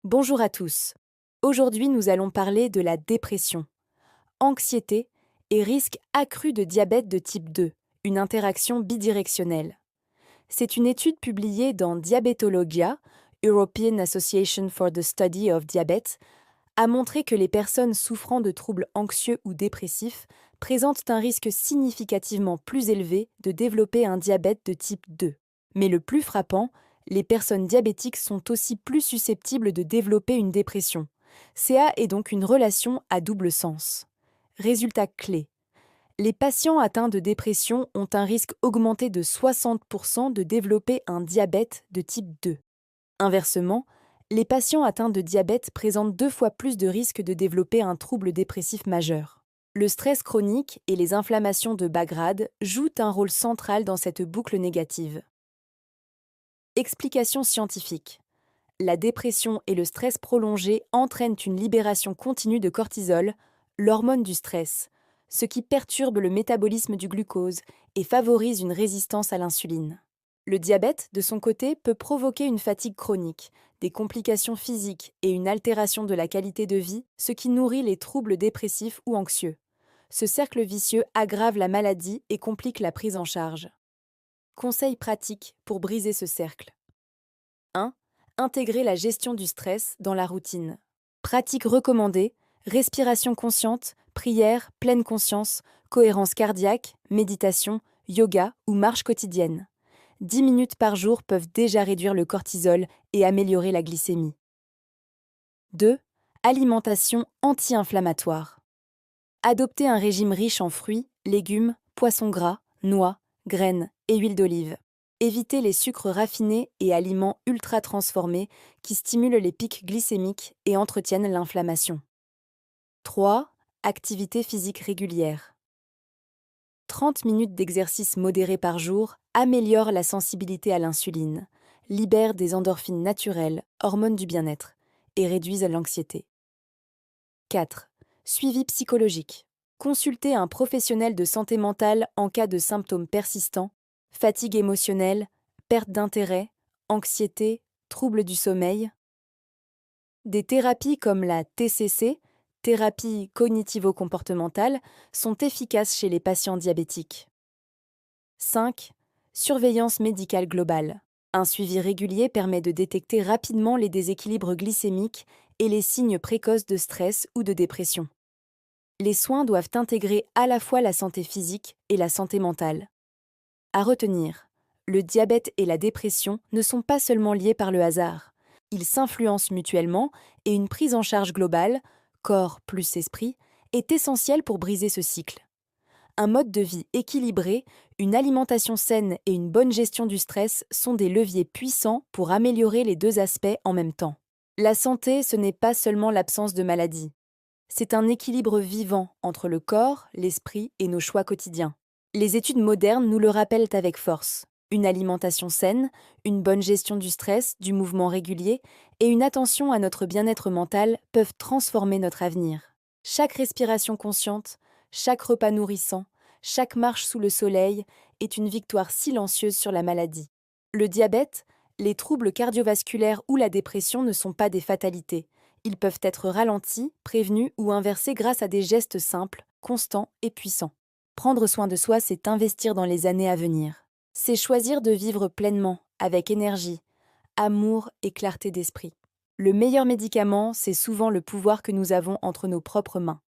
Bonjour à tous. Aujourd'hui, nous allons parler de la dépression, anxiété et risque accru de diabète de type 2, une interaction bidirectionnelle. C'est une étude publiée dans Diabetologia, European Association for the Study of Diabetes, a montré que les personnes souffrant de troubles anxieux ou dépressifs présentent un risque significativement plus élevé de développer un diabète de type 2. Mais le plus frappant, les personnes diabétiques sont aussi plus susceptibles de développer une dépression. CA est donc une relation à double sens. Résultat clé. Les patients atteints de dépression ont un risque augmenté de 60% de développer un diabète de type 2. Inversement, les patients atteints de diabète présentent 2 fois plus de risques de développer un trouble dépressif majeur. Le stress chronique et les inflammations de bas grade jouent un rôle central dans cette boucle négative. Explication scientifique. La dépression et le stress prolongé entraînent une libération continue de cortisol, l'hormone du stress, ce qui perturbe le métabolisme du glucose et favorise une résistance à l'insuline. Le diabète, de son côté, peut provoquer une fatigue chronique, des complications physiques et une altération de la qualité de vie, ce qui nourrit les troubles dépressifs ou anxieux. Ce cercle vicieux aggrave la maladie et complique la prise en charge. Conseils pratiques pour briser ce cercle. 1. Intégrer la gestion du stress dans la routine. Pratiques recommandées, respiration consciente, prière, pleine conscience, cohérence cardiaque, méditation, yoga ou marche quotidienne. 10 minutes par jour peuvent déjà réduire le cortisol et améliorer la glycémie. 2. Alimentation anti-inflammatoire. Adopter un régime riche en fruits, légumes, poissons gras, noix, graines et huile d'olive. Éviter les sucres raffinés et aliments ultra transformés qui stimulent les pics glycémiques et entretiennent l'inflammation. 3. Activité physique régulière. 30 minutes d'exercice modéré par jour améliorent la sensibilité à l'insuline, libèrent des endorphines naturelles, hormones du bien-être, et réduisent l'anxiété. 4. Suivi psychologique. Consulter un professionnel de santé mentale en cas de symptômes persistants, fatigue émotionnelle, perte d'intérêt, anxiété, troubles du sommeil. Des thérapies comme la TCC, thérapie cognitivo-comportementale, sont efficaces chez les patients diabétiques. 5. Surveillance médicale globale. Un suivi régulier permet de détecter rapidement les déséquilibres glycémiques et les signes précoces de stress ou de dépression. Les soins doivent intégrer à la fois la santé physique et la santé mentale. À retenir, le diabète et la dépression ne sont pas seulement liés par le hasard. Ils s'influencent mutuellement et une prise en charge globale, corps plus esprit, est essentielle pour briser ce cycle. Un mode de vie équilibré, une alimentation saine et une bonne gestion du stress sont des leviers puissants pour améliorer les 2 aspects en même temps. La santé, ce n'est pas seulement l'absence de maladie. C'est un équilibre vivant entre le corps, l'esprit et nos choix quotidiens. Les études modernes nous le rappellent avec force. Une alimentation saine, une bonne gestion du stress, du mouvement régulier et une attention à notre bien-être mental peuvent transformer notre avenir. Chaque respiration consciente, chaque repas nourrissant, chaque marche sous le soleil est une victoire silencieuse sur la maladie. Le diabète, les troubles cardiovasculaires ou la dépression ne sont pas des fatalités. Ils peuvent être ralentis, prévenus ou inversés grâce à des gestes simples, constants et puissants. Prendre soin de soi, c'est investir dans les années à venir. C'est choisir de vivre pleinement, avec énergie, amour et clarté d'esprit. Le meilleur médicament, c'est souvent le pouvoir que nous avons entre nos propres mains.